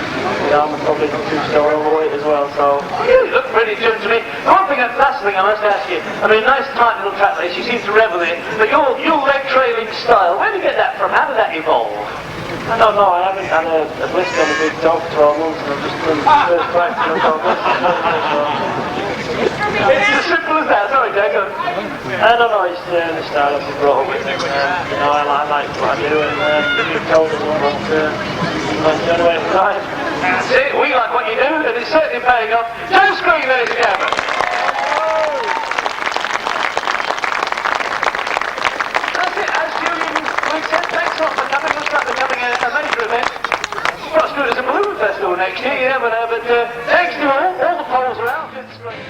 you know, I'm probably 2 stone overweight as well, so... You look pretty good to me. The last thing I must ask you, I mean, nice tight little track race, you seem to revel in, but your leg trailing style, where did you get that from? How did that evolve? I don't know, I haven't had a blister on the big toe for 12 months, and I've just done the first practice and I've got It's as simple as that, sorry Jacob. I don't know, it's the style I've been brought up with, you know, I like what I do, and the big toe doesn't want to turn away from time. That's it, we like what you do, and it's certainly paying off. Joe Screeve, ladies and gentlemen. That's it, as Julian Wigg said, thanks a lot for coming. Looks like they're coming a major event. Not as good as a balloon festival next year, you never know, but thanks to all the polls are out. It's great.